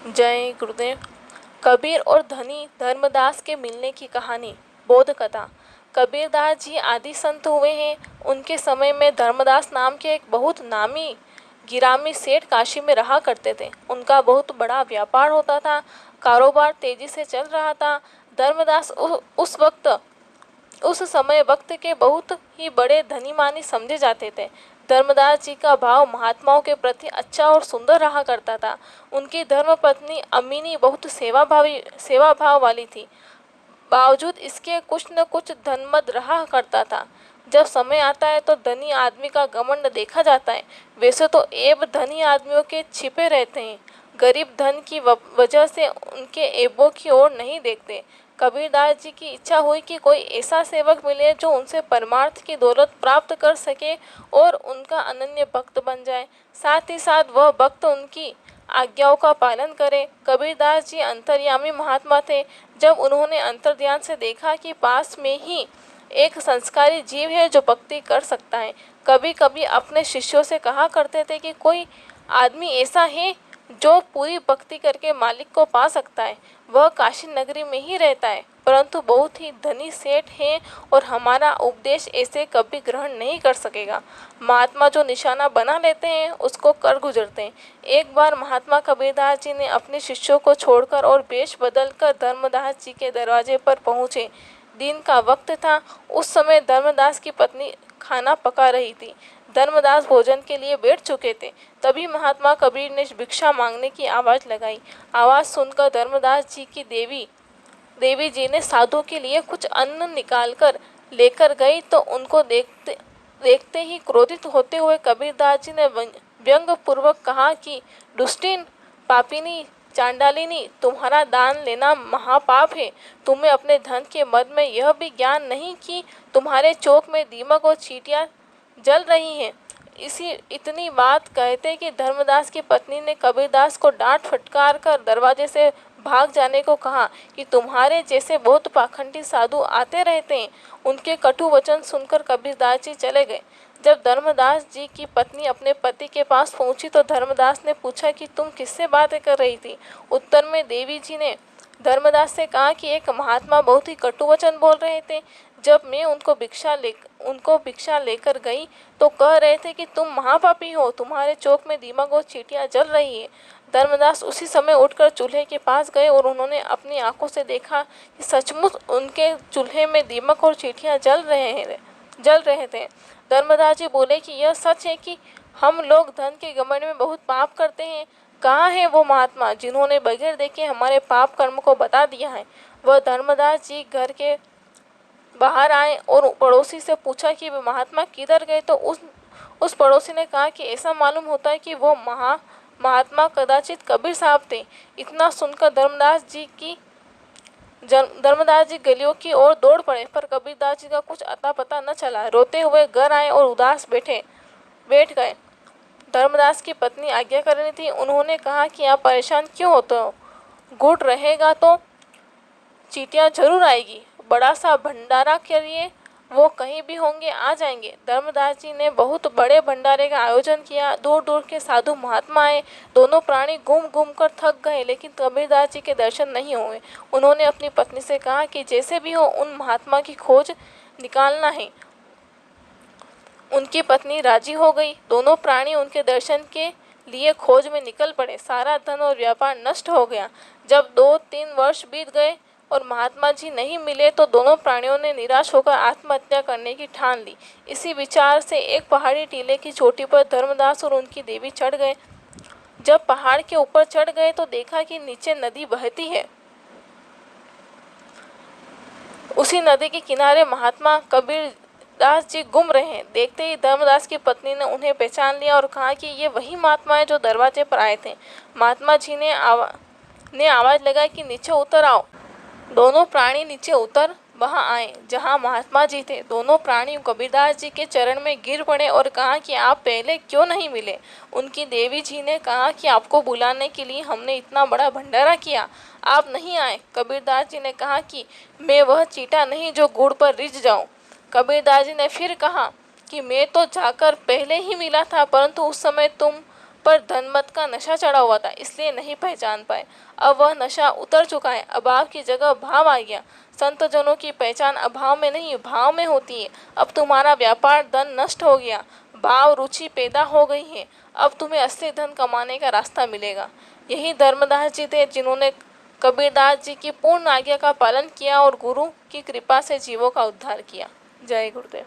जय गुरुदेव। कबीर और धनी धर्मदास के मिलने की कहानी। बोध कथा। कबीरदास जी आदि संत हुए हैं। उनके समय में धर्मदास नाम के एक बहुत नामी गिरामी सेठ काशी में रहा करते थे। उनका बहुत बड़ा व्यापार होता था। कारोबार तेजी से चल रहा था। धर्मदास उस समय वक्त के बहुत ही बड़े धनी मानी समझे जाते थे। धर्मदास जी का भाव महात्माओं के प्रति अच्छा और सुंदर रहा करता था। उनकी धर्मपत्नी अमीनी बहुत सेवा भाव वाली थी। बावजूद इसके कुछ न कुछ धनमद रहा करता था। जब समय आता है तो धनी आदमी का घमंड देखा जाता है। वैसे तो ऐब धनी आदमियों के छिपे रहते हैं। गरीब धन की वजह से उनके ऐबों की ओर नहीं देखते। कबीरदास जी की इच्छा हुई कि कोई ऐसा सेवक मिले जो उनसे परमार्थ की दौलत प्राप्त कर सके और उनका अनन्य भक्त बन जाए। साथ ही साथ वह भक्त उनकी आज्ञाओं का पालन करे। कबीरदास जी अंतर्यामी महात्मा थे। जब उन्होंने अंतर्ध्यान से देखा कि पास में ही एक संस्कारी जीव है जो भक्ति कर सकता है। कभी कभी अपने शिष्यों से कहा करते थे कि कोई आदमी ऐसा है जो पूरी भक्ति करके मालिक को पा सकता है। वह काशी नगरी में ही रहता है, परंतु बहुत ही धनी सेठ है और हमारा उपदेश ऐसे कभी ग्रहण नहीं कर सकेगा। महात्मा जो निशाना बना लेते हैं उसको कर गुजरते हैं। एक बार महात्मा कबीरदास जी ने अपने शिष्यों को छोड़कर और वेश बदलकर धर्मदास जी के दरवाजे पर पहुंचे। दिन का वक्त था। उस समय धर्मदास की पत्नी खाना पका रही थी। धर्मदास भोजन के लिए बैठ चुके थे। तभी महात्मा कबीर ने भिक्षा मांगने की आवाज़ लगाई। आवाज़ सुनकर धर्मदास जी की देवी जी ने साधु के लिए कुछ अन्न निकालकर लेकर गई तो उनको देखते ही क्रोधित होते हुए कबीरदास जी ने व्यंग पूर्वक कहा कि दुष्टिन, पापिनी, चांडालिनी, तुम्हारा दान लेना महापाप है। तुम्हें अपने धन के मद में यह भी ज्ञान नहीं कि तुम्हारे चौक में दीमक और चींटियां जल रही हैं। इतनी बात कहते कि धर्मदास की पत्नी ने कबीरदास को डांट फटकार कर दरवाजे से भाग जाने को कहा कि तुम्हारे जैसे बहुत पाखंडी साधु आते रहते हैं। उनके कटु वचन सुनकर कबीरदास जी चले गए। जब धर्मदास जी की पत्नी अपने पति के पास पहुंची तो धर्मदास ने पूछा कि तुम किससे बातें कर रही थी। उत्तर में देवी जी ने धर्मदास से कहा कि एक महात्मा बहुत ही कटु वचन बोल रहे थे। जब मैं उनको भिक्षा लेकर गई तो कह रहे थे कि तुम महापापी हो, तुम्हारे चौक में दीमक और चींटियां जल रही है। धर्मदास उसी समय उठकर चूल्हे के पास गए और उन्होंने अपनी आंखों से देखा कि सचमुच उनके चूल्हे में दीमक और चींटियां जल रहे थे। धर्मदास जी बोले कि यह सच है कि हम लोग धन के घमंड में बहुत पाप करते हैं। कहाँ है वो महात्मा जिन्होंने बगैर देखे हमारे पाप कर्म को बता दिया है। वह धर्मदास जी घर के बाहर आए और पड़ोसी से पूछा कि वे महात्मा किधर गए तो उस पड़ोसी ने कहा कि ऐसा मालूम होता है कि वो महात्मा कदाचित कबीर साहब थे। इतना सुनकर धर्मदास जी गलियों की ओर दौड़ पड़े, पर कबीरदास जी का कुछ अता पता न चला। रोते हुए घर आए और उदास बैठ गए। धर्मदास की पत्नी आज्ञा कर रही थी। उन्होंने कहा कि आप परेशान क्यों होते हो? गुड़ रहेगा तो चींटियां जरूर आएगी। बड़ा सा भंडारा करिए, वो कहीं भी होंगे आ जाएंगे। धर्मदास जी ने बहुत बड़े भंडारे का आयोजन किया। दूर दूर के साधु महात्मा आए। दोनों प्राणी घूम कर थक गए, लेकिन कबीरदास जी के दर्शन नहीं हुए। उन्होंने अपनी पत्नी से कहा कि जैसे भी हो उन महात्मा की खोज निकालना है। उनकी पत्नी राजी हो गई। दोनों प्राणी उनके दर्शन के लिए खोज में निकल पड़े। सारा धन और व्यापार नष्ट हो गया। जब 2-3 वर्ष बीत गए और महात्मा जी नहीं मिले तो दोनों प्राणियों ने निराश होकर आत्महत्या करने की ठान ली। इसी विचार से एक पहाड़ी टीले की चोटी पर धर्मदास और उनकी देवी चढ़ गए। जब पहाड़ के ऊपर चढ़ गए तो देखा कि नीचे नदी बहती है। उसी नदी के किनारे महात्मा कबीरदास जी घूम रहे हैं। देखते ही धर्मदास की पत्नी ने उन्हें पहचान लिया और कहा कि ये वही महात्मा है जो दरवाजे पर आए थे। महात्मा जी ने आवाज लगाई कि नीचे उतर आओ। दोनों प्राणी नीचे उतर वहां आए जहां महात्मा जी थे। दोनों प्राणी कबीरदास जी के चरण में गिर पड़े और कहा कि आप पहले क्यों नहीं मिले। उनकी देवी जी ने कहा कि आपको बुलाने के लिए हमने इतना बड़ा भंडारा किया, आप नहीं आए। कबीरदास जी ने कहा कि मैं वह चींटा नहीं जो गुड़ पर रिझ जाऊं। कबीरदास जी ने फिर कहा कि मैं तो जाकर पहले ही मिला था, परंतु उस समय तुम पर धनमत का नशा चढ़ा हुआ था, इसलिए नहीं पहचान पाए। अब वह नशा उतर चुका है, अभाव की जगह भाव आ गया। संत जनों की पहचान अभाव में नहीं भाव में होती है। अब तुम्हारा व्यापार धन नष्ट हो गया, भाव रुचि पैदा हो गई है। अब तुम्हें असली धन कमाने का रास्ता मिलेगा। यही धर्मदास जी थे जिन्होंने कबीरदास जी की पूर्ण आज्ञा का पालन किया और गुरु की कृपा से जीवों का उद्धार किया। जय गुरुदेव।